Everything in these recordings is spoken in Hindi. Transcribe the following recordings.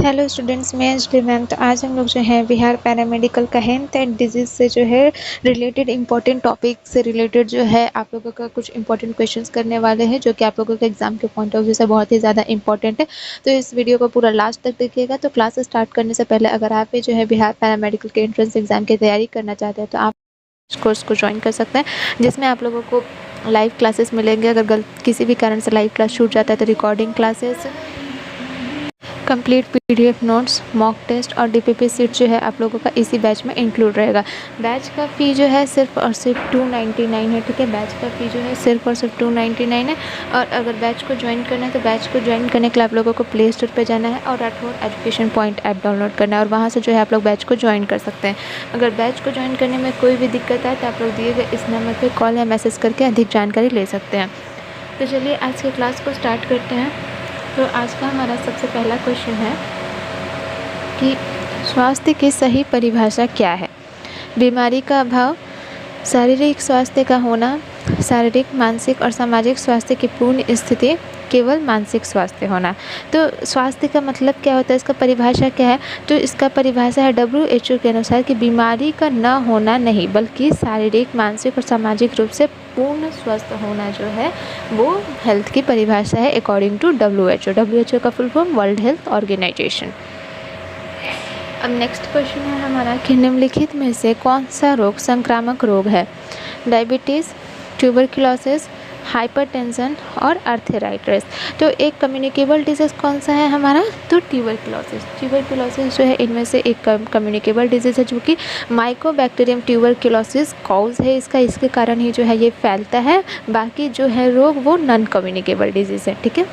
हेलो स्टूडेंट्स, मैं अंजलि मैम। तो आज हम लोग जो है बिहार पैरामेडिकल का हेल्थ एंड डिजीज़ से जो है रिलेटेड इंपॉर्टेंट टॉपिक से रिलेटेड जो है आप लोगों का कुछ इंपॉर्टेंट क्वेश्चंस करने वाले हैं, जो कि आप लोगों के एग्जाम के पॉइंट ऑफ व्यू से बहुत ही ज़्यादा इंपॉर्टेंट है। तो इस वीडियो को पूरा लास्ट तक देखिएगा। तो क्लास स्टार्ट करने से पहले अगर आप भी जो है बिहार पैरामेडिकल के एंट्रेंस एग्जाम की तैयारी करना चाहते हैं तो आप इस कोर्स को ज्वाइन कर सकते हैं, जिसमें आप लोगों को लाइव क्लासेस मिलेंगे। अगर किसी भी कारण से लाइव क्लास छूट जाता है तो recording classes, complete PDF notes, mock test और डीपीपी सीट जो है आप लोगों का इसी बैच में इंक्लूड रहेगा। बैच का फ़ी जो है सिर्फ और सिर्फ 299 है। ठीक है, बैच का फ़ी जो है सिर्फ और सिर्फ 299 है। और अगर बैच को ज्वाइन करना है तो बैच को ज्वाइन करने के लिए आप लोगों को प्ले स्टोर पर जाना है और Rathore education point app download करना है, और वहाँ से जो है आप लोग बैच को ज्वाइन कर सकते हैं। अगर बैच को ज्वाइन करने में कोई भी दिक्कत आए तो आप लोग दिए गए इस नंबर पर कॉल या मैसेज करके अधिक जानकारी ले सकते हैं। तो चलिए आज के क्लास को स्टार्ट करते हैं। तो आज का हमारा सबसे पहला क्वेश्चन है कि स्वास्थ्य की सही परिभाषा क्या है। बीमारी का अभाव, शारीरिक स्वास्थ्य का होना, शारीरिक, मानसिक और सामाजिक स्वास्थ्य की पूर्ण स्थिति, केवल मानसिक स्वास्थ्य होना। तो स्वास्थ्य का मतलब क्या होता है, इसका परिभाषा क्या है? तो इसका परिभाषा है WHO के अनुसार कि बीमारी का न होना नहीं, बल्कि शारीरिक, मानसिक और सामाजिक रूप से पूर्ण स्वस्थ होना जो है वो हेल्थ की परिभाषा है अकॉर्डिंग टू WHO का full form world health organisation. अब नेक्स्ट क्वेश्चन है हमारा कि निम्नलिखित में से कौन सा रोग संक्रामक रोग है? डायबिटीज़, ट्यूबरक्लोसिस, हाइपरटेंशन और आर्थराइटिस। तो एक कम्युनिकेबल डिजीज़ कौन सा है हमारा? तो ट्यूबरक्लोसिस जो है इनमें से एक कम्युनिकेबल डिजीज़ है, जो कि माइकोबैक्टीरियम ट्यूबरक्लोसिस कॉज है इसका, इसके कारण ही जो है ये फैलता है। बाकी जो है रोग वो नॉन कम्युनिकेबल डिजीज़ है। ठीक है,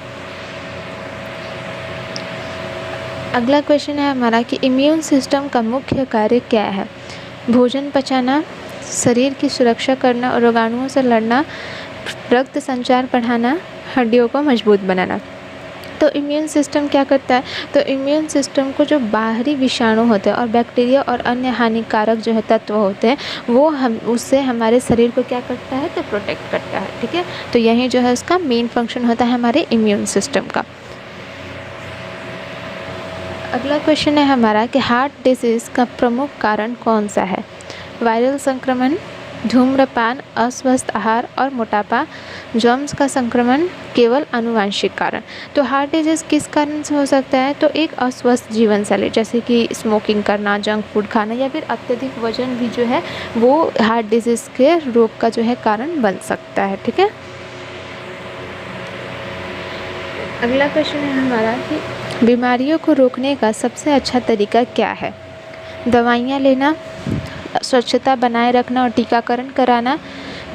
अगला क्वेश्चन है हमारा कि इम्यून सिस्टम का मुख्य कार्य क्या है? भोजन पचाना, शरीर की सुरक्षा करना और रोगाणुओं से लड़ना, रक्त संचार बढ़ाना, हड्डियों को मजबूत बनाना। तो इम्यून सिस्टम क्या करता है? तो इम्यून सिस्टम को जो बाहरी विषाणु होते हैं और बैक्टीरिया और अन्य हानिकारक जो है तत्व होते हैं वो उससे हमारे शरीर को क्या करता है? तो प्रोटेक्ट करता है। ठीक है, तो यही जो है उसका मेन फंक्शन होता है हमारे इम्यून सिस्टम का। अगला क्वेश्चन है हमारा कि हार्ट डिजीज़ का प्रमुख कारण कौन सा है? वायरल संक्रमण, धूम्रपान, अस्वस्थ आहार और मोटापा, जर्म्स का संक्रमण, केवल आनुवंशिक कारण। तो हार्ट डिजीज़ किस कारण से हो सकता है? तो एक अस्वस्थ जीवन शैली जैसे कि स्मोकिंग करना, जंक फूड खाना या फिर अत्यधिक वजन भी जो है वो हार्ट डिजीज़ के रोग का जो है कारण बन सकता है। ठीक है, अगला क्वेश्चन है हमारा कि बीमारियों को रोकने का सबसे अच्छा तरीका क्या है? दवाइयाँ लेना, स्वच्छता बनाए रखना और टीकाकरण कराना,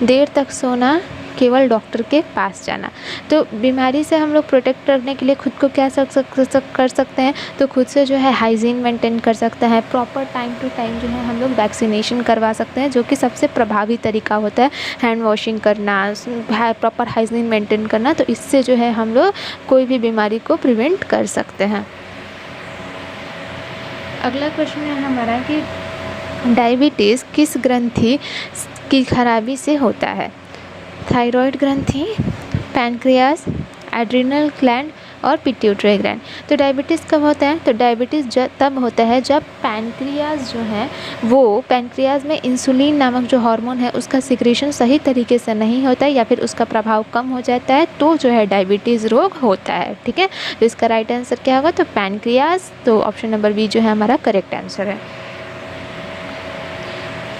देर तक सोना, केवल डॉक्टर के पास जाना। तो बीमारी से हम लोग प्रोटेक्ट रखने के लिए खुद को क्या कर सकते हैं? तो खुद से जो है हाइजीन मेंटेन कर सकते हैं, प्रॉपर टाइम टू टाइम जो है हम लोग वैक्सीनेशन करवा सकते हैं, जो कि सबसे प्रभावी तरीका होता है। हैंड वॉशिंग करना, प्रॉपर हाइजीन मेंटेन करना, तो इससे जो है हम लोग कोई भी बीमारी को प्रिवेंट कर सकते हैं। अगला क्वेश्चन है हमारा कि डायबिटीज़ किस ग्रंथि की खराबी से होता है? थायराइड ग्रंथि, पैनक्रियास, एड्रिनल ग्लैंड और पिट्यूटरी ग्लैंड। तो डायबिटीज़ कब होता है? तो डायबिटीज़ तब होता है जब पैनक्रियास जो है वो पैनक्रियास में इंसुलिन नामक जो हार्मोन है उसका सिक्रेशन सही तरीके से नहीं होता है या फिर उसका प्रभाव कम हो जाता है, तो जो है डायबिटीज़ रोग होता है। ठीक है, तो इसका राइट आंसर क्या होगा? तो पैनक्रियास। तो ऑप्शन नंबर बी जो है हमारा करेक्ट आंसर है।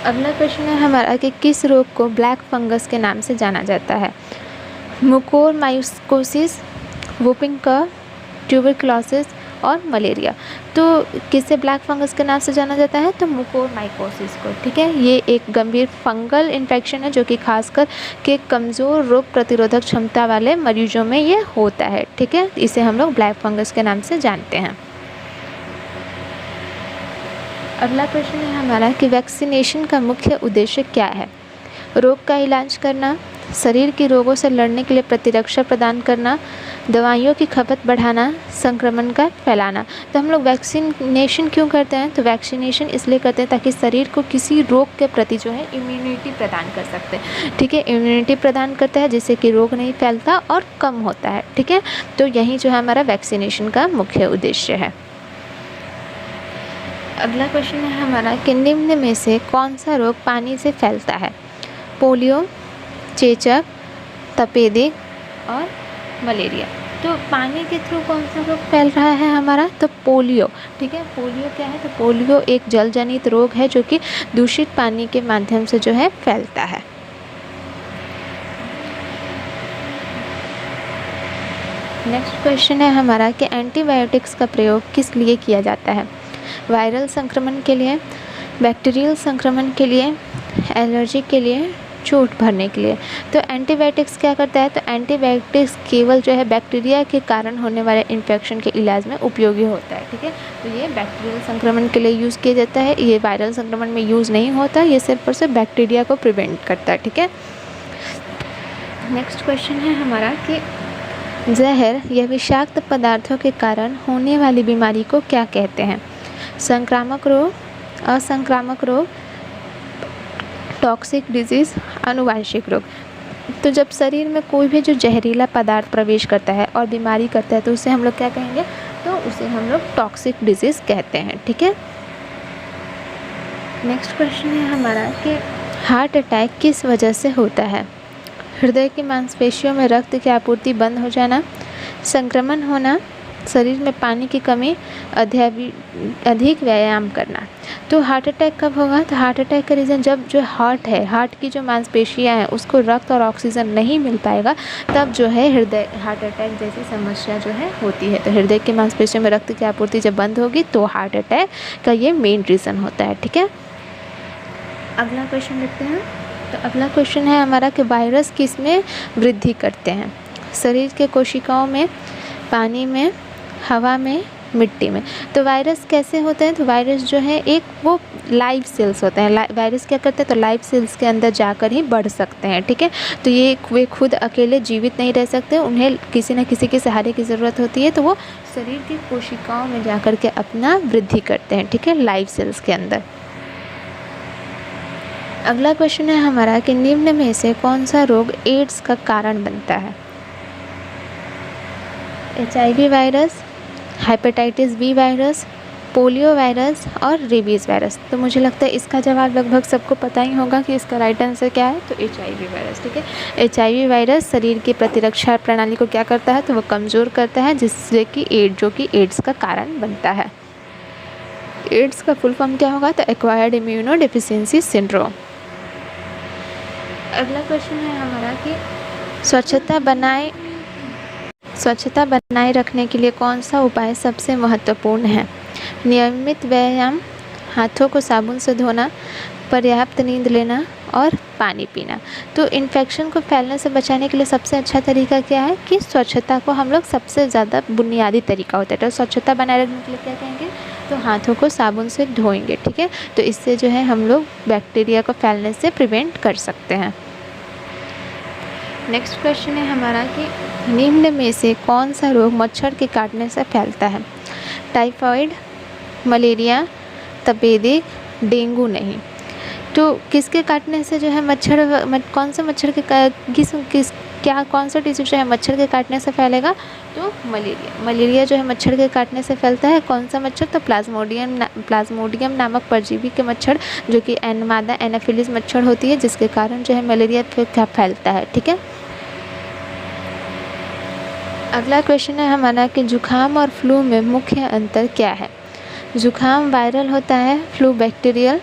अगला क्वेश्चन है हमारा कि किस रोग को ब्लैक फंगस के नाम से जाना जाता है? म्यूकोरमाइकोसिस, वुपिंग कफ, ट्यूबरक्लोसिस और मलेरिया। तो किसे ब्लैक फंगस के नाम से जाना जाता है? तो म्यूकोरमाइकोसिस को। ठीक है, ये एक गंभीर फंगल इन्फेक्शन है जो कि खासकर के कमज़ोर रोग प्रतिरोधक क्षमता वाले मरीजों में ये होता है। ठीक है, इसे हम लोग ब्लैक फंगस के नाम से जानते हैं। अगला क्वेश्चन है हमारा कि वैक्सीनेशन का मुख्य उद्देश्य क्या है? रोग का इलाज करना, शरीर के रोगों से लड़ने के लिए प्रतिरक्षा प्रदान करना, दवाइयों की खपत बढ़ाना, संक्रमण का फैलाना। तो हम लोग वैक्सीनेशन क्यों करते हैं? तो वैक्सीनेशन इसलिए करते हैं ताकि शरीर को किसी रोग के प्रति जो है इम्यूनिटी प्रदान कर सकते हैं। ठीक है, इम्यूनिटी प्रदान करता है जिससे कि रोग नहीं फैलता और कम होता है। ठीक है, तो यही जो है हमारा वैक्सीनेशन का मुख्य उद्देश्य है। अगला क्वेश्चन है हमारा कि निम्न में से कौन सा रोग पानी से फैलता है? पोलियो, चेचक, तपेदिक और मलेरिया। तो पानी के थ्रू कौन सा रोग फैल रहा है हमारा? तो पोलियो। ठीक है, पोलियो क्या है? तो पोलियो एक जल जनित रोग है जो कि दूषित पानी के माध्यम से जो है फैलता है। नेक्स्ट क्वेश्चन है हमारा कि एंटीबायोटिक्स का प्रयोग किस लिए किया जाता है? वायरल संक्रमण के लिए, बैक्टीरियल संक्रमण के लिए, एलर्जी के लिए, चोट भरने के लिए। तो एंटीबायोटिक्स क्या करता है? तो एंटीबायोटिक्स केवल जो है बैक्टीरिया के कारण होने वाले इन्फेक्शन के इलाज में उपयोगी होता है। ठीक है, तो ये बैक्टीरियल संक्रमण के लिए यूज़ किया जाता है, ये वायरल संक्रमण में यूज़ नहीं होता, ये सिर्फ और सिर्फ बैक्टीरिया को प्रिवेंट करता है। ठीक है, नेक्स्ट क्वेश्चन है हमारा कि जहर या विषाक्त पदार्थों के कारण होने वाली बीमारी को क्या कहते हैं? संक्रामक रोग, असंक्रामक रोग, टॉक्सिक डिजीज़, आनुवांशिक रोग। तो जब शरीर में कोई भी जो जहरीला पदार्थ प्रवेश करता है और बीमारी करता है तो उसे हम लोग क्या कहेंगे? तो उसे हम लोग टॉक्सिक डिजीज़ कहते हैं। ठीक है, नेक्स्ट क्वेश्चन है हमारा कि हार्ट अटैक किस वजह से होता है? हृदय की मांसपेशियों में रक्त की आपूर्ति बंद हो जाना, संक्रमण होना, शरीर में पानी की कमी, अधिक व्यायाम करना। तो हार्ट अटैक कब होगा? तो हार्ट अटैक का रीज़न जब जो हार्ट है, हार्ट की जो मांसपेशियां हैं उसको रक्त और ऑक्सीजन नहीं मिल पाएगा, तब जो है हृदय हार्ट अटैक जैसी समस्या जो है होती है। तो हृदय की मांसपेशियों में रक्त की आपूर्ति जब बंद होगी तो हार्ट अटैक का ये मेन रीज़न होता है। ठीक है, अगला क्वेश्चन देखते हैं। तो अगला क्वेश्चन है हमारा कि वायरस किस में वृद्धि करते हैं? शरीर के कोशिकाओं में, पानी में, हवा में, मिट्टी में। तो वायरस कैसे होते हैं? तो वायरस जो है एक वो लाइव सेल्स होते हैं। वायरस क्या करते हैं? तो लाइव सेल्स के अंदर जाकर ही बढ़ सकते हैं। ठीक है, तो ये वे खुद अकेले जीवित नहीं रह सकते, उन्हें किसी न किसी के सहारे की ज़रूरत होती है, तो वो शरीर की कोशिकाओं में जाकर के अपना वृद्धि करते हैं। ठीक है, लाइव सेल्स के अंदर। अगला क्वेश्चन है हमारा कि निम्न में से कौन सा रोग एड्स का कारण बनता है? HIV virus, hepatitis B virus, polio virus और रेबीज़ वायरस। तो मुझे लगता है इसका जवाब लगभग सबको पता ही होगा कि इसका राइट आंसर क्या है? तो HIV वायरस। ठीक है, HIV वायरस शरीर की प्रतिरक्षा प्रणाली को क्या करता है? तो वो कमज़ोर करता है, जिससे कि एड्स का कारण बनता है। एड्स का फुल फॉर्म क्या होगा? तो एक्वायर्ड इम्यूनो डेफिशिएंसी सिंड्रोम। अगला क्वेश्चन है हमारा कि स्वच्छता बनाए रखने के लिए कौन सा उपाय सबसे महत्वपूर्ण है? नियमित व्यायाम, हाथों को साबुन से धोना, पर्याप्त नींद लेना और पानी पीना। तो इन्फेक्शन को फैलने से बचाने के लिए सबसे अच्छा तरीका क्या है? कि स्वच्छता को हम लोग सबसे ज़्यादा बुनियादी तरीका होता है। तो स्वच्छता बनाए रखने के लिए क्या कहेंगे? तो हाथों को साबुन से धोएंगे। ठीक है, तो इससे जो है हम लोग बैक्टीरिया को फैलने से प्रिवेंट कर सकते हैं। नेक्स्ट क्वेश्चन है हमारा कि निम्न में से कौन सा रोग मच्छर के काटने से फैलता है? टाइफाइड, मलेरिया, तपेदिक, डेंगू नहीं। तो किसके काटने से जो है कौन से मच्छर के कौन सा डिजीज जो है मच्छर के काटने से फैलेगा? तो मलेरिया जो है मच्छर के काटने से फैलता है। कौन सा मच्छर? तो प्लाज्मोडियम नामक परजीवी के मच्छर, जो कि मादा एनाफिलिस मच्छर होती है, जिसके कारण जो है मलेरिया फैलता है। ठीक है, अगला क्वेश्चन है हमारा कि जुखाम और फ्लू में मुख्य अंतर क्या है? जुखाम वायरल होता है, फ्लू बैक्टीरियल।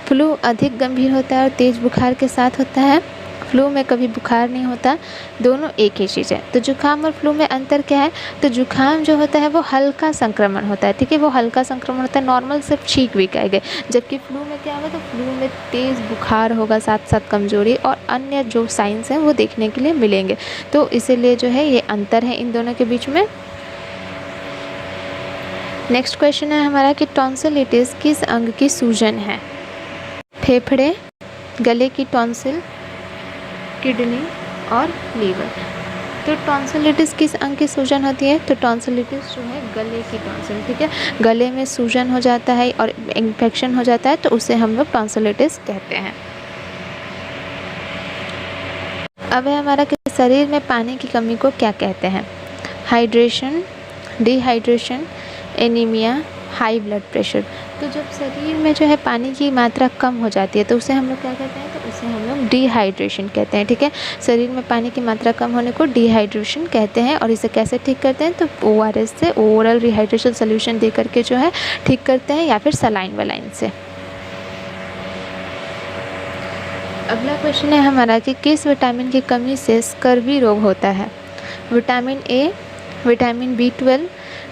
फ्लू अधिक गंभीर होता है और तेज़ बुखार के साथ होता है, फ्लू में कभी बुखार नहीं होता। दोनों एक ही चीज़ है। तो जुखाम और फ्लू में अंतर क्या है? तो जुखाम जो होता है वो हल्का संक्रमण होता है। ठीक है, वो हल्का संक्रमण होता है, नॉर्मल सिर्फ छींक भी आएगा। जबकि फ्लू में क्या होगा? तो फ्लू में तेज़ बुखार होगा, साथ साथ कमजोरी और अन्य जो साइंस हैं वो देखने के लिए मिलेंगे। तो इसीलिए जो है ये अंतर है इन दोनों के बीच में। नेक्स्ट क्वेश्चन है हमारा कि टॉन्सिलिटिस किस अंग की सूजन है? फेफड़े, गले की टॉन्सिल, किडनी और लीवर। तो टॉन्सिलिटिस किस अंग की सूजन होती है? तो टॉन्सिलिटिस जो है गले की टॉन्सिल। ठीक है, गले में सूजन हो जाता है और इन्फेक्शन हो जाता है, तो उसे हम लोग टॉन्सिलिटिस कहते हैं। अब है हमारा कि शरीर में पानी की कमी को क्या कहते हैं? Hydration, dehydration, anaemia, high blood pressure. तो जब शरीर में जो है पानी की मात्रा कम हो जाती है तो उसे हम लोग क्या कहते हैं, तो उसे हम लोग डिहाइड्रेशन कहते हैं। ठीक है, शरीर में पानी की मात्रा कम होने को डिहाइड्रेशन कहते हैं। और इसे कैसे ठीक करते हैं, तो ORS से, ओरल रिहाइड्रेशन सोल्यूशन दे करके जो है ठीक करते हैं, या फिर सलाइन वलाइन से। अगला क्वेश्चन है हमारा कि किस विटामिन की कमी से स्कर्वी रोग होता है। Vitamin A, vitamin B12,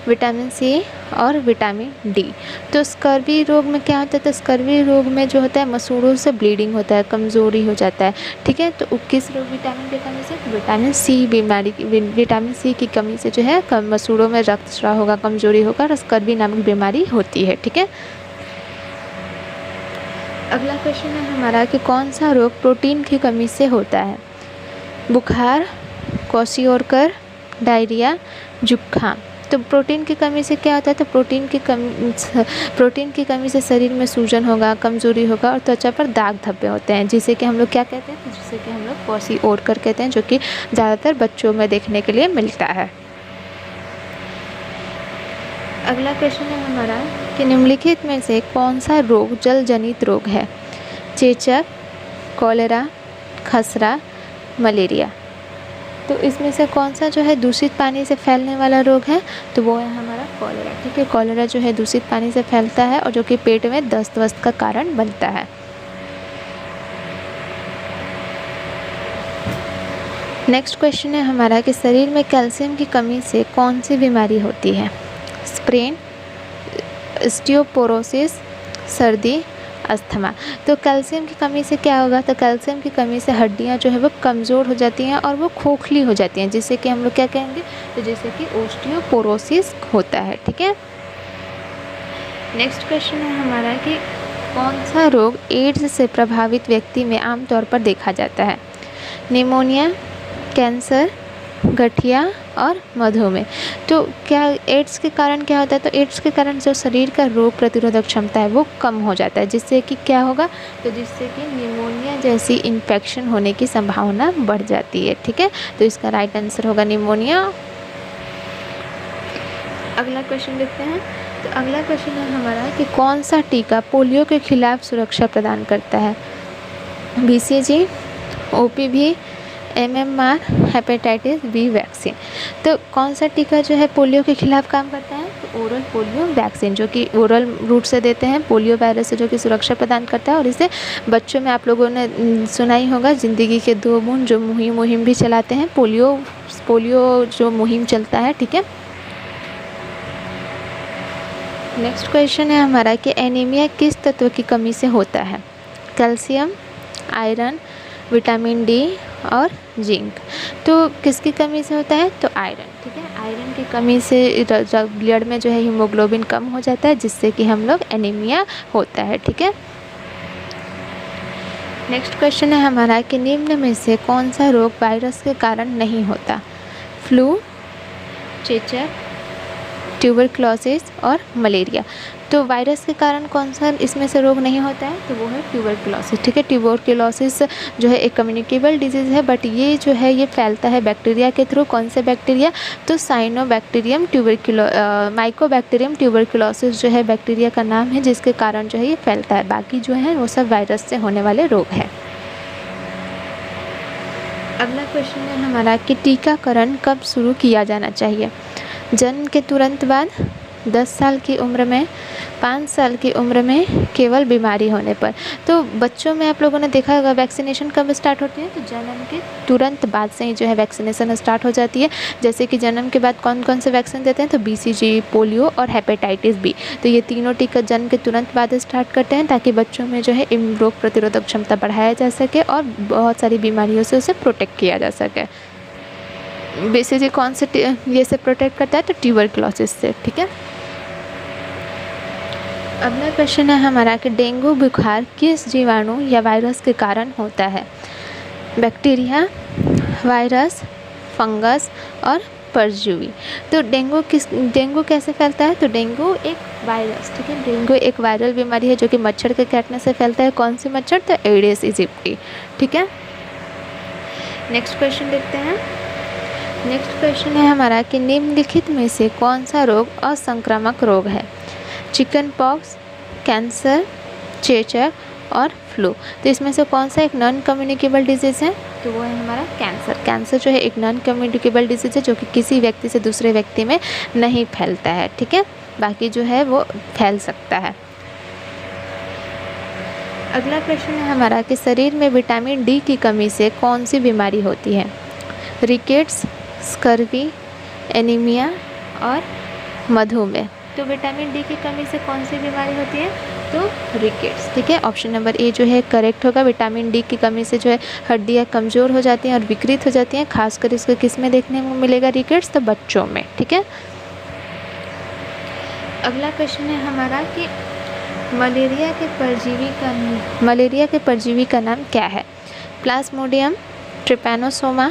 vitamin C और विटामिन डी। तो स्कर्वी रोग में क्या होता है, तो स्कर्वी रोग में जो होता है मसूड़ों से ब्लीडिंग होता है, कमज़ोरी हो जाता है। ठीक है, तो किस रोग विटामिन की कमी से, विटामिन सी बीमारी, विटामिन सी की कमी से जो है मसूड़ों में रक्तस्राव होगा, कमज़ोरी होगा और स्कर्वी नामक बीमारी होती है। ठीक है, अगला क्वेश्चन है हमारा कि कौन सा रोग प्रोटीन की कमी से होता है। बुखार, क्वाशियोरकर, डायरिया, जुकाम। तो प्रोटीन की कमी से क्या होता है, तो प्रोटीन की कमी से शरीर में सूजन होगा, कमज़ोरी होगा और त्वचा पर दाग धब्बे होते हैं, जिसे कि हम लोग क्या कहते हैं, तो जिसे कि हम लोग क्वाशियोरकर कहते हैं, जो कि ज़्यादातर बच्चों में देखने के लिए मिलता है। अगला क्वेश्चन है हमारा कि निम्नलिखित में से कौन सा रोग जल जनित रोग है। चेचक, कॉलेरा, खसरा, मलेरिया। तो इसमें से कौन सा जो है दूषित पानी से फैलने वाला रोग है, तो वो है हमारा कॉलेरा। ठीक है, कॉलेरा जो है दूषित पानी से फैलता है और जो कि पेट में दस्त वस्त का कारण बनता है। नेक्स्ट क्वेश्चन है हमारा कि शरीर में कैल्शियम की कमी से कौन सी बीमारी होती है। स्प्रेन, ऑस्टियोपोरोसिस, सर्दी, अस्थमा। तो कैल्शियम की कमी से क्या होगा, तो कैल्शियम की कमी से हड्डियां जो है वो कमज़ोर हो जाती हैं और वो खोखली हो जाती हैं, जिससे कि हम लोग क्या कहेंगे, तो जैसे कि ऑस्टियोपोरोसिस होता है। ठीक है, नेक्स्ट क्वेश्चन है हमारा कि कौन सा रोग एड्स से प्रभावित व्यक्ति में आमतौर पर देखा जाता है। निमोनिया, कैंसर, गठिया और मधुमेह। तो क्या एड्स के कारण क्या होता है, तो एड्स के कारण जो शरीर का रोग प्रतिरोधक क्षमता है वो कम हो जाता है, जिससे कि क्या होगा, तो जिससे कि निमोनिया जैसी इन्फेक्शन होने की संभावना बढ़ जाती है। ठीक है, तो इसका राइट आंसर होगा निमोनिया। अगला क्वेश्चन देखते हैं। तो अगला क्वेश्चन है हमारा कि कौन सा टीका पोलियो के खिलाफ सुरक्षा प्रदान करता है। BCG, OPV, MMR, hepatitis B vaccine. तो कौन सा टीका जो है पोलियो के खिलाफ काम करता है, तो ओरल पोलियो वैक्सीन, जो कि ओरल रूट से देते हैं, पोलियो वायरस से जो कि सुरक्षा प्रदान करता है। और इसे बच्चों में आप लोगों ने सुना ही होगा, ज़िंदगी के 2 बूंद जो मुहिम भी चलाते हैं, पोलियो जो मुहिम चलता है। ठीक है, नेक्स्ट क्वेश्चन है हमारा कि एनीमिया किस तत्व की कमी से होता है। कैल्शियम, आयरन, विटामिन डी और जिंक। तो किसकी कमी से होता है, तो आयरन। ठीक है, आयरन की कमी से ब्लड में जो है हीमोग्लोबिन कम हो जाता है, जिससे कि हम लोग एनीमिया होता है। ठीक है, नेक्स्ट क्वेश्चन है हमारा कि निम्न में से कौन सा रोग वायरस के कारण नहीं होता। फ्लू, चेचक, ट्यूबरक्लोसिस और मलेरिया। तो वायरस के कारण कौन सा इसमें से रोग नहीं होता है, तो वो है ट्यूबरक्लोसिस। ठीक है, ट्यूबरक्लोसिस जो है एक कम्युनिकेबल डिजीज़ है, बट ये जो है ये फैलता है बैक्टीरिया के थ्रू। कौन से बैक्टीरिया, तो साइनोबैक्टीरियम माइकोबैक्टीरियम ट्यूबरक्लोसिस जो है बैक्टीरिया का नाम है, जिसके कारण जो है ये फैलता है। बाकी जो है वो सब वायरस से होने वाले रोग हैं। अगला क्वेश्चन है हमारा कि टीकाकरण कब शुरू किया जाना चाहिए। जन्म के तुरंत बाद, 10 साल की उम्र में, 5 साल की उम्र में, केवल बीमारी होने पर। तो बच्चों में आप लोगों ने देखा होगा वैक्सीनेशन कब स्टार्ट होती है, तो जन्म के तुरंत बाद से ही जो है वैक्सीनेशन स्टार्ट हो जाती है। जैसे कि जन्म के बाद कौन कौन से वैक्सीन देते हैं, तो BCG, पोलियो और हेपेटाइटिस बी। तो ये तीनों टीका जन्म के तुरंत बाद स्टार्ट करते हैं, ताकि बच्चों में जो है रोग प्रतिरोधक क्षमता बढ़ाया जा सके और बहुत सारी बीमारियों से उसे प्रोटेक्ट किया जा सके। BCG कौन से ये से प्रोटेक्ट करता है, तो ट्यूबरक्लोसिस से। ठीक है, अगला क्वेश्चन है हमारा कि डेंगू बुखार किस जीवाणु या वायरस के कारण होता है। बैक्टीरिया, वायरस, फंगस और परजीवी। तो डेंगू कैसे फैलता है, तो डेंगू एक वायरस, ठीक है, डेंगू एक वायरल बीमारी है जो कि मच्छर के काटने से फैलता है। कौन सी मच्छर, तो एडिस इजिप्टी। ठीक है, नेक्स्ट क्वेश्चन देखते हैं। नेक्स्ट क्वेश्चन है हमारा कि निम्नलिखित में से कौन सा रोग असंक्रामक रोग है। चिकन पॉक्स, कैंसर, चेचक और फ्लू। तो इसमें से कौन सा एक नॉन कम्युनिकेबल डिजीज़ है? तो वो है हमारा कैंसर। कैंसर जो है एक नॉन कम्युनिकेबल डिजीज़ है जो कि किसी व्यक्ति से दूसरे व्यक्ति में नहीं फैलता है, ठीक है, बाकी जो है वो फैल सकता है। अगला प्रश्न है हमारा कि शरीर में विटामिन डी की कमी से कौन सी बीमारी होती है? रिकेट्स, स्कर्वी, एनीमिया और मधुमेह। तो विटामिन डी की कमी से कौन सी बीमारी होती है? तो रिकेट्स, ठीक है। ऑप्शन नंबर ए जो है करेक्ट होगा। विटामिन डी की कमी से जो है हड्डियाँ कमज़ोर हो जाती हैं और विकृत हो जाती हैं। खासकर इसको किस में देखने को मिलेगा रिकेट्स? तो बच्चों में, ठीक है। अगला क्वेश्चन है हमारा कि मलेरिया के परजीवी का नाम क्या है? प्लाज्मोडियम, ट्रिपैनोसोमा,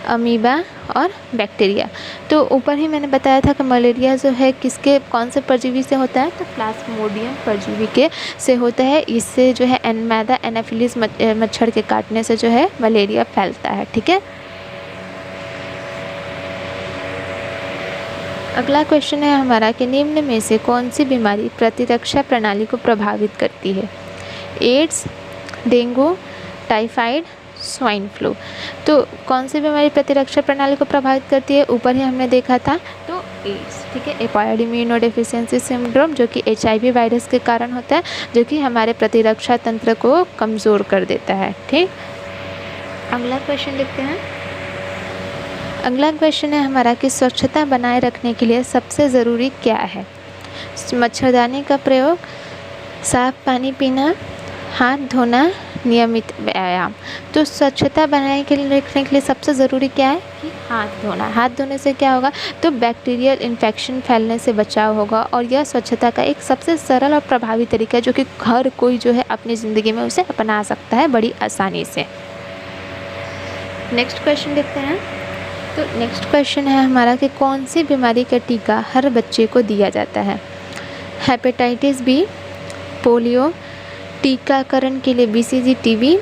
अमीबा और बैक्टीरिया। तो ऊपर ही मैंने बताया था कि मलेरिया जो है किसके कौन से परजीवी से होता है? तो प्लाज्मोडियम परजीवी के से होता है। इससे जो है मैदा एनाफिलिस मच्छर के काटने से जो है मलेरिया फैलता है, ठीक है। अगला क्वेश्चन है हमारा कि निम्न में से कौन सी बीमारी प्रतिरक्षा प्रणाली को प्रभावित करती है? AIDS, dengue, typhoid, swine flu. तो कौन सी बीमारी प्रतिरक्षा प्रणाली को प्रभावित करती है? ऊपर ही हमने देखा था, तो एड्स, ठीक है। एक्वायर्ड इम्यूनोडेफिशिएंसी सिंड्रोम जो कि HIV वायरस के कारण होता है, जो कि हमारे प्रतिरक्षा तंत्र को कमज़ोर कर देता है, ठीक। अगला क्वेश्चन देखते हैं। अगला क्वेश्चन है हमारा कि स्वच्छता बनाए रखने के लिए सबसे ज़रूरी क्या है? मच्छरदानी का प्रयोग, साफ पानी पीना, हाथ धोना, नियमित व्यायाम। तो स्वच्छता बनाए रखने के लिए सबसे ज़रूरी क्या है? कि हाथ धोना। हाथ धोने से क्या होगा? तो बैक्टीरियल इन्फेक्शन फैलने से बचाव होगा और यह स्वच्छता का एक सबसे सरल और प्रभावी तरीका है जो कि हर कोई जो है अपनी ज़िंदगी में उसे अपना सकता है बड़ी आसानी से। नेक्स्ट क्वेश्चन देखते हैं। तो नेक्स्ट क्वेश्चन है हमारा कि कौन सी बीमारी का टीका हर बच्चे को दिया जाता है? हेपेटाइटिस बी, पोलियो, टीकाकरण के लिए BCG, TB,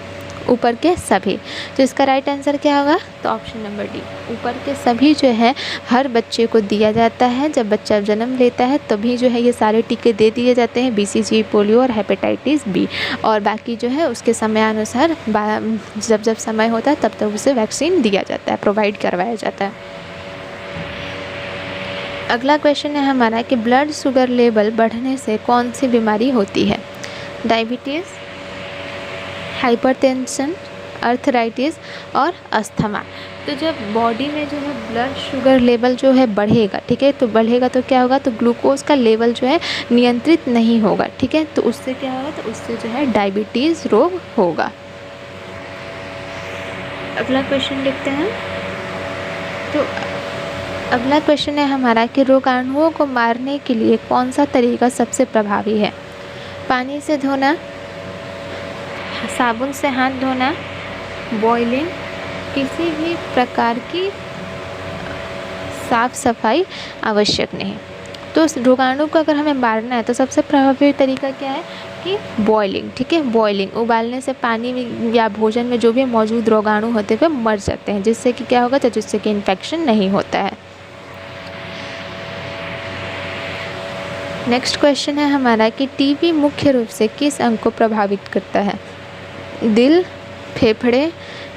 ऊपर के सभी। तो इसका राइट आंसर क्या होगा? तो ऑप्शन नंबर डी, ऊपर के सभी जो है हर बच्चे को दिया जाता है। जब बच्चा जन्म लेता है तभी जो है ये सारे टीके दे दिए जाते हैं, BCG, पोलियो और हेपेटाइटिस बी। और बाकी जो है उसके समयानुसार जब जब समय होता है तब तक उसे वैक्सीन दिया जाता है, प्रोवाइड करवाया जाता है। अगला क्वेश्चन है हमारा कि ब्लड शुगर लेवल बढ़ने से कौन सी बीमारी होती है? डायबिटीज़, हाइपरटेंशन, अर्थराइटिस और अस्थमा। तो जब बॉडी में जो है ब्लड शुगर लेवल जो है बढ़ेगा, ठीक है, तो बढ़ेगा तो क्या होगा? तो ग्लूकोज का लेवल जो है नियंत्रित नहीं होगा, ठीक है, तो उससे क्या होगा? तो उससे जो है डायबिटीज़ रोग होगा। अगला क्वेश्चन देखते हैं। तो अगला क्वेश्चन है हमारा कि रोगाणुओं को मारने के लिए कौन सा तरीका सबसे प्रभावी है? पानी से धोना, साबुन से हाथ धोना, बॉयलिंग, किसी भी प्रकार की साफ सफाई आवश्यक नहीं। तो रोगाणु को अगर हमें मारना है तो सबसे प्रभावी तरीका क्या है? कि बॉयलिंग, ठीक है। बॉयलिंग, उबालने से पानी में या भोजन में जो भी मौजूद रोगाणु होते हुए मर जाते हैं, जिससे कि क्या होगा? तो जिससे कि इन्फेक्शन नहीं होता है। नेक्स्ट क्वेश्चन है हमारा कि TB मुख्य रूप से किस अंग को प्रभावित करता है? दिल, फेफड़े,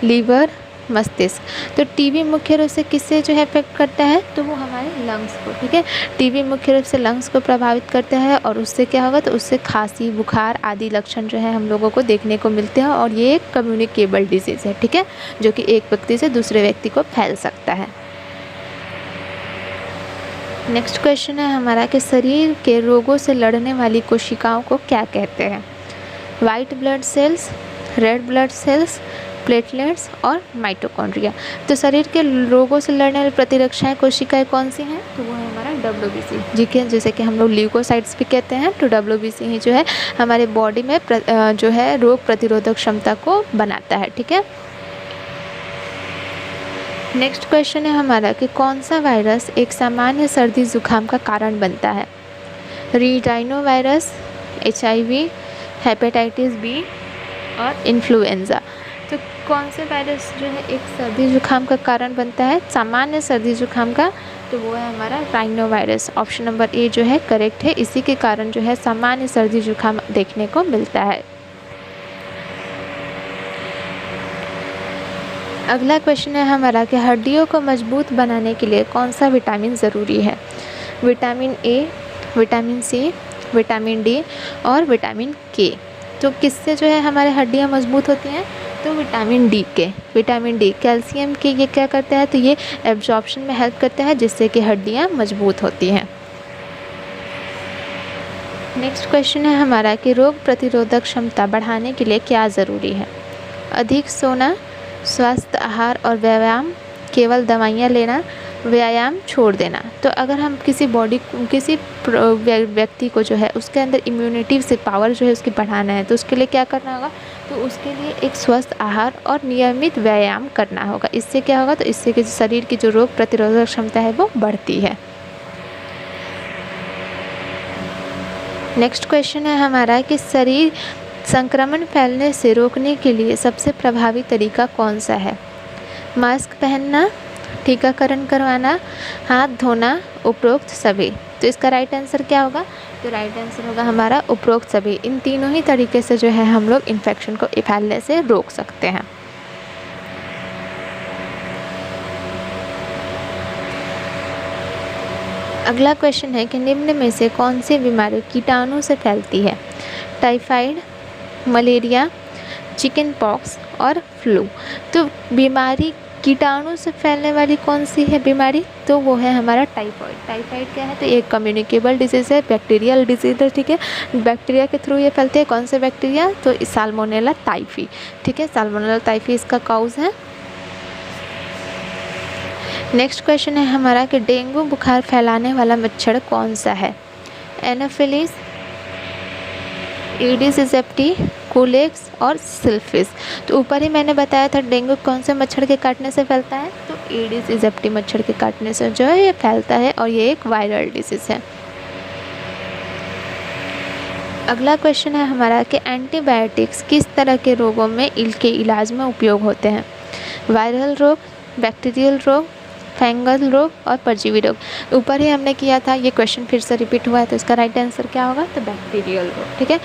लीवर, मस्तिष्क। तो TB मुख्य रूप से किससे जो है इफेक्ट करता है? तो वो हमारे लंग्स को, ठीक है। TB मुख्य रूप से लंग्स को प्रभावित करता है और उससे क्या होगा? तो उससे खांसी, बुखार आदि लक्षण जो है हम लोगों को देखने को मिलते हैं और ये एक कम्युनिकेबल डिजीज़ है, ठीक है, जो कि एक व्यक्ति से दूसरे व्यक्ति को फैल सकता है। नेक्स्ट क्वेश्चन है हमारा कि शरीर के रोगों से लड़ने वाली कोशिकाओं को क्या कहते हैं? White blood cells, red blood cells, platelets और माइटोकॉन्ड्रिया। तो शरीर के रोगों से लड़ने वाली प्रतिरक्षाएं कोशिकाएं कौन सी हैं? तो वो है हमारा WBC, ठीक है, जैसे कि हम लोग ल्यूकोसाइट्स भी कहते हैं। तो WBC ही जो है हमारे बॉडी में जो है रोग प्रतिरोधक क्षमता को बनाता है, ठीक है। नेक्स्ट क्वेश्चन है हमारा कि कौन सा वायरस एक सामान्य सर्दी जुकाम का कारण बनता है? रीटाइनो वायरस, HIV, हेपेटाइटिस बी और इन्फ्लुएंज़ा। तो कौन से वायरस जो है एक सर्दी जुकाम का कारण बनता है, सामान्य सर्दी जुकाम का? तो वो है हमारा rhino virus. Option number A जो है करेक्ट है। इसी के कारण जो है सामान्य सर्दी जुकाम देखने को मिलता है। अगला क्वेश्चन है हमारा कि हड्डियों को मजबूत बनाने के लिए कौन सा विटामिन ज़रूरी है? Vitamin A, vitamin C, vitamin D और विटामिन के। तो किससे जो है हमारे हड्डियां मजबूत होती हैं? तो विटामिन डी के। विटामिन डी कैल्शियम के ये क्या करता है? तो ये एब्जॉर्प्शन में हेल्प करता है, जिससे कि हड्डियां मजबूत होती हैं। नेक्स्ट क्वेश्चन है हमारा कि रोग प्रतिरोधक क्षमता बढ़ाने के लिए क्या ज़रूरी है? अधिक सोना, स्वस्थ आहार और व्यायाम, केवल दवाइयाँ लेना, व्यायाम छोड़ देना। तो अगर हम किसी व्यक्ति को जो है उसके अंदर इम्यूनिटी से पावर जो है उसकी बढ़ाना है, तो उसके लिए क्या करना होगा? तो उसके लिए एक स्वस्थ आहार और नियमित व्यायाम करना होगा। इससे क्या होगा? तो इससे कि शरीर की जो रोग प्रतिरोधक क्षमता है वो बढ़ती है। नेक्स्ट क्वेश्चन है हमारा कि शरीर संक्रमण फैलने से रोकने के लिए सबसे प्रभावी तरीका कौन सा है? मास्क पहनना, टीकाकरण करवाना, हाथ धोना, उपरोक्त सभी। तो इसका राइट आंसर क्या होगा? तो राइट आंसर होगा हमारा उपरोक्त सभी। इन तीनों ही तरीके से जो है हम लोग इन्फेक्शन को फैलने से रोक सकते हैं। अगला क्वेश्चन है कि निम्न में से कौन सी बीमारी कीटाणु से फैलती है? टाइफाइड, मलेरिया, चिकन पॉक्स और फ्लू। तो बीमारी कीटाणु से फैलने वाली कौन सी है बीमारी? तो वो है हमारा टाइफाइड। टाइफाइड क्या है? तो ये कम्युनिकेबल डिजीज़ है, बैक्टीरियल डिजीज़ है, ठीक है। बैक्टीरिया के थ्रू ये फैलते हैं। कौन से बैक्टीरिया? तो साल्मोनेला टाइफी, ठीक है। साल्मोनेला टाइफी इसका काउज है। नेक्स्ट क्वेश्चन है हमारा कि डेंगू बुखार फैलाने वाला मच्छर कौन सा है? एनोफिलीज, एडिस इजिप्टी, कुलेक्स और सिल्फिस। तो ऊपर ही मैंने बताया था डेंगू कौन से मच्छर के काटने से फैलता है? तो एडिस इजिप्टी मच्छर के काटने से जो है ये फैलता है, और ये एक वायरल डिजीज़ है। अगला क्वेश्चन है हमारा कि एंटीबायोटिक्स किस तरह के रोगों में के इलाज में उपयोग होते हैं? वायरल रोग, बैक्टीरियल रोग, फंगल रोग और परजीवी रोग। ऊपर ही हमने किया था, ये क्वेश्चन फिर से रिपीट हुआ है, तो इसका राइट आंसर क्या होगा? तो बैक्टीरियल रोग, ठीक है।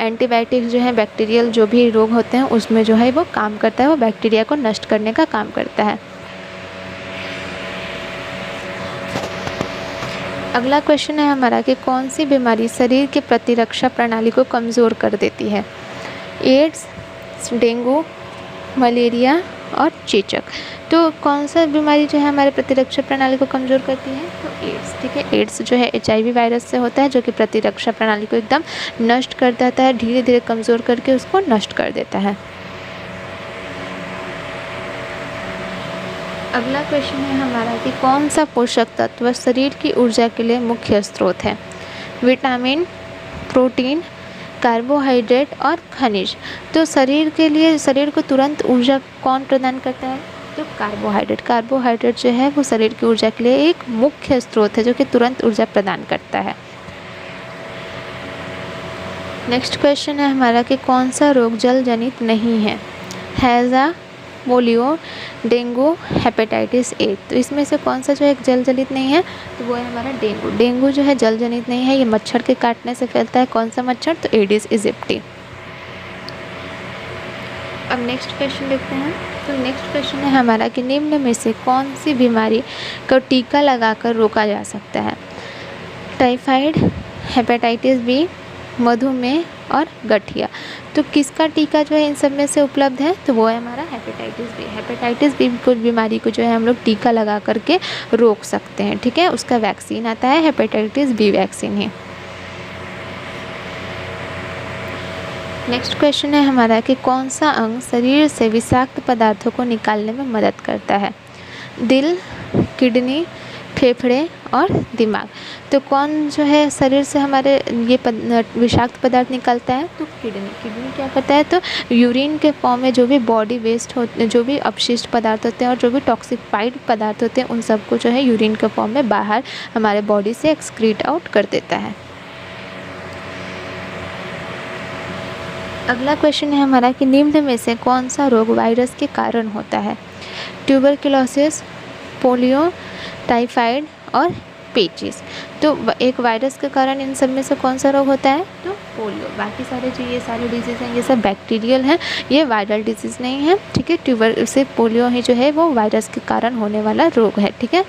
एंटीबायोटिक्स जो है बैक्टीरियल जो भी रोग होते हैं उसमें जो है वो काम करता है, वो बैक्टीरिया को नष्ट करने का काम करता है। अगला क्वेश्चन है हमारा कि कौन सी बीमारी शरीर की प्रतिरक्षा प्रणाली को कमज़ोर कर देती है? एड्स, डेंगू, मलेरिया और चेचक। तो कौन सा बीमारी जो है हमारे प्रतिरक्षा प्रणाली को कमज़ोर करती है? तो एड्स, ठीक है। एड्स जो है HIV वायरस से होता है, जो कि प्रतिरक्षा प्रणाली को एकदम नष्ट कर देता है, धीरे धीरे कमज़ोर करके उसको नष्ट कर देता है। अगला क्वेश्चन है हमारा कि कौन सा पोषक तत्व शरीर की ऊर्जा के लिए मुख्य स्रोत है? विटामिन, प्रोटीन, कार्बोहाइड्रेट और खनिज। तो शरीर के लिए, शरीर को तुरंत ऊर्जा कौन प्रदान करता है? तो कार्बोहाइड्रेट। कार्बोहाइड्रेट जो है वो शरीर की ऊर्जा के लिए एक मुख्य स्रोत है, जो कि तुरंत ऊर्जा प्रदान करता है। नेक्स्ट क्वेश्चन है हमारा कि कौन सा रोग जल जनित नहीं है? हैज़ा, पोलियो, डेंगू, हेपेटाइटिस ए। तो इसमें से कौन सा जो एक जल जनित नहीं है? तो वो है हमारा डेंगू। डेंगू जो है जल जनित नहीं है, ये मच्छर के काटने से फैलता है। कौन सा मच्छर? तो एडिस इजिप्टी। अब नेक्स्ट क्वेश्चन देखते हैं। तो नेक्स्ट क्वेश्चन है हमारा कि निम्न में से कौन सी बीमारी को टीका लगाकर रोका जा सकता है? टाइफाइड, हेपेटाइटिस बी, मधुमेह और गठिया। तो किसका टीका जो है इन सब में से उपलब्ध है? तो वो है हमारा हेपेटाइटिस बी। हेपेटाइटिस बी को बीमारी को जो है हम लोग टीका लगा करके रोक सकते हैं, ठीक है। उसका वैक्सीन आता है, हेपेटाइटिस बी वैक्सीन ही। नेक्स्ट क्वेश्चन है हमारा कि कौन सा अंग शरीर से विषाक्त पदार्थों को निकालने में मदद करता है? दिल, किडनी, फेफड़े और दिमाग। तो कौन जो है शरीर से हमारे ये विषाक्त पदार्थ निकलता है? तो किडनी। किडनी क्या करता है? तो यूरिन के फॉर्म में जो भी बॉडी वेस्ट होते, जो भी अपशिष्ट पदार्थ होते हैं और जो भी टॉक्सिफाइड पदार्थ होते हैं, उन सबको जो है यूरिन के फॉर्म में बाहर हमारे बॉडी से एक्सक्रीट आउट कर देता है। अगला क्वेश्चन है हमारा कि निम्न में से कौन सा रोग वायरस के कारण होता है? ट्यूबरक्लोसिस, पोलियो, टाइफाइड और पेचिस। तो एक वायरस के कारण इन सब में से कौन सा रोग होता है? तो पोलियो। बाकी सारे जो ये सारे डिजीज़ हैं ये सब बैक्टीरियल हैं, ये वायरल डिजीज़ नहीं है, ठीक है। सिर्फ पोलियो ही जो है वो वायरस के कारण होने वाला रोग है, ठीक है।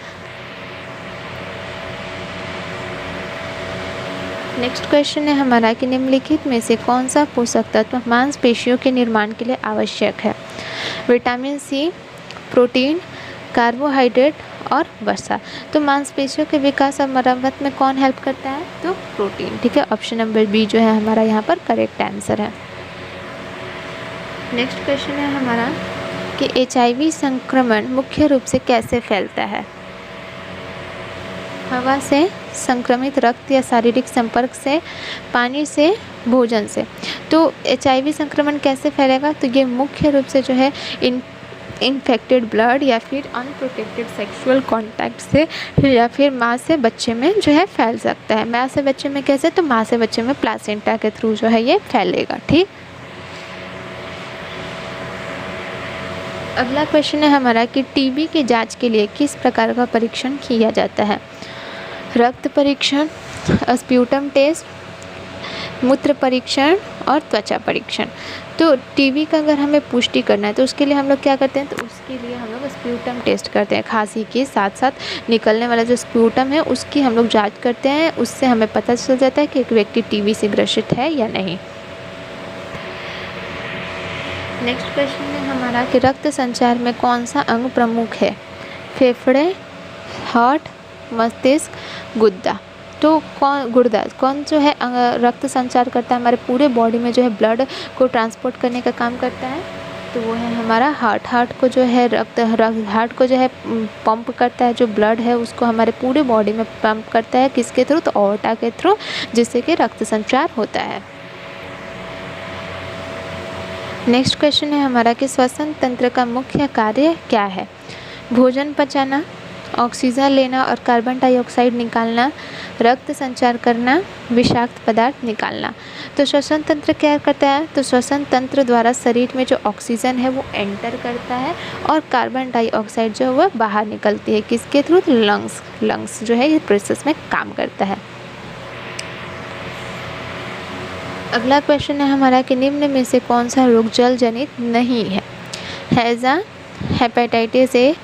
नेक्स्ट क्वेश्चन है हमारा कि निम्नलिखित में से कौन सा पोषक तत्व मांसपेशियों के निर्माण के लिए आवश्यक है? विटामिन सी, प्रोटीन, कार्बोहाइड्रेट और वसा। तो मांसपेशियों के विकास और मरम्मत में कौन हेल्प करता है? तो प्रोटीन, ठीक है। ऑप्शन नंबर बी जो है हमारा यहाँ पर करेक्ट आंसर है। नेक्स्ट क्वेश्चन है हमारा कि HIV संक्रमण मुख्य रूप से कैसे फैलता है? हवा से, संक्रमित रक्त या शारीरिक संपर्क से, पानी से, भोजन से। तो HIV संक्रमण कैसे फैलेगा? तो ये मुख्य रूप से जो है इन्फेक्टेड ब्लड या फिर अनप्रोटेक्टेड सेक्सुअल कांटेक्ट से या फिर माँ से बच्चे में जो है फैल सकता है। माँ से बच्चे में कैसे? तो माँ से बच्चे में प्लासेंटा के थ्रू जो है ये फैलेगा, ठीक। अगला क्वेश्चन है हमारा कि टीबी की जांच के लिए किस प्रकार का परीक्षण किया जाता है? रक्त परीक्षण, स्प्यूटम टेस्ट, मूत्र परीक्षण और त्वचा परीक्षण। तो टीबी का अगर हमें पुष्टि करना है तो उसके लिए हम लोग क्या करते हैं? तो उसके लिए हम लोग स्प्यूटम टेस्ट करते हैं। खांसी के साथ साथ निकलने वाला जो स्प्यूटम है उसकी हम लोग जांच करते हैं। उससे हमें पता चल जाता है कि एक व्यक्ति टीबी से ग्रसित है या नहीं। नेक्स्ट क्वेश्चन है हमारा कि रक्त संचार में कौन सा अंग प्रमुख है? फेफड़े, हार्ट, मस्तिष्क, गुर्दा। तो गुर्दा कौन जो है रक्त संचार करता है, हमारे पूरे बॉडी में जो है ब्लड को ट्रांसपोर्ट करने का काम करता है? तो वो है हमारा हार्ट। हार्ट को जो है हार्ट को जो है पंप करता है, जो ब्लड है उसको हमारे पूरे बॉडी में पंप करता है। किसके थ्रू? तो ऑर्टा के थ्रू, जिससे कि रक्त संचार होता है। नेक्स्ट क्वेश्चन है हमारा कि श्वसन तंत्र का मुख्य कार्य क्या है? भोजन पचाना, ऑक्सीजन लेना और कार्बन डाइऑक्साइड निकालना, रक्त संचार करना, विषाक्त पदार्थ निकालना। तो श्वसन तंत्र क्या करता है? तो श्वसन तंत्र द्वारा शरीर में जो ऑक्सीजन है वो एंटर करता है और कार्बन डाइऑक्साइड जो है वो बाहर निकलती है। किसके थ्रू? लंग्स जो है ये प्रोसेस में काम करता है। अगला क्वेश्चन है हमारा कि निम्न में से कौन सा रोग जल जनित नहीं है? हैजा, हेपेटाइटिस ए,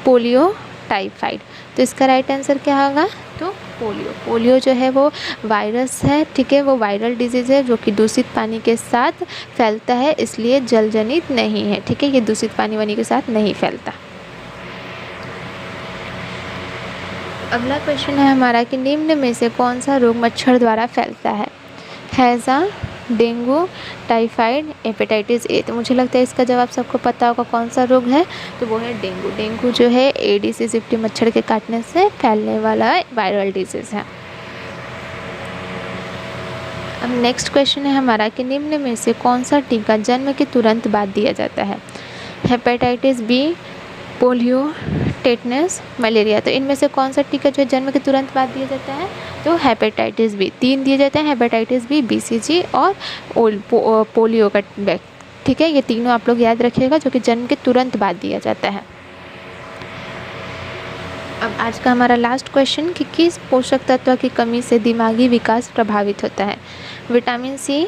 पोलियो, टाइफाइड। तो इसका राइट आंसर क्या होगा? तो पोलियो। पोलियो जो है वो वायरस है, ठीक है। वो वायरल डिजीज़ है जो कि दूषित पानी के साथ फैलता है, इसलिए जल जनित नहीं है, ठीक है। ये दूषित पानी वानी के साथ नहीं फैलता। अगला क्वेश्चन है हमारा कि निम्न में से कौन सा रोग मच्छर द्वारा फैलता है? हैजा, डेंगू, टाइफाइड, हेपेटाइटिस ए। तो मुझे लगता है इसका जवाब सबको पता होगा कौन सा रोग है, तो वो है डेंगू। डेंगू जो है एडिस इजिप्टी मच्छर के काटने से फैलने वाला वायरल डिजीज़ है। अब नेक्स्ट क्वेश्चन है हमारा कि निम्न में से कौन सा टीका जन्म के तुरंत बाद दिया जाता है? Hepatitis B, polio, tetanus, malaria. तो इनमें से कौन सा टीका जो है जन्म के तुरंत बाद दिया जाता है? तो हेपेटाइटिस बी। 3 दिए जाते हैं, हेपेटाइटिस बी, BCG और पोलियो का, ठीक है। ये तीनों आप लोग याद रखिएगा जो कि जन्म के तुरंत बाद दिया जाता है। अब आज का हमारा लास्ट क्वेश्चन कि किस पोषक तत्व की कमी से दिमागी विकास प्रभावित होता है? Vitamin C,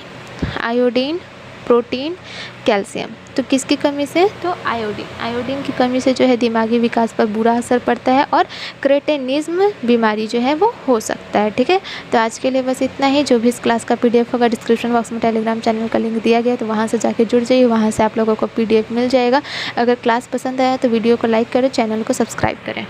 iodine, protein, calcium. तो किसकी कमी से? तो आयोडीन। आयोडीन की कमी से जो है दिमागी विकास पर बुरा असर पड़ता है और क्रेटेनिज्म बीमारी जो है वो हो सकता है, ठीक है। तो आज के लिए बस इतना ही। जो भी इस क्लास का PDF होगा डिस्क्रिप्शन बॉक्स में टेलीग्राम चैनल का लिंक दिया गया है, तो वहाँ से जाके जुड़ जाइए, वहाँ से आप लोगों को PDF मिल जाएगा। अगर क्लास पसंद आया तो वीडियो को लाइक करें, चैनल को सब्सक्राइब करें।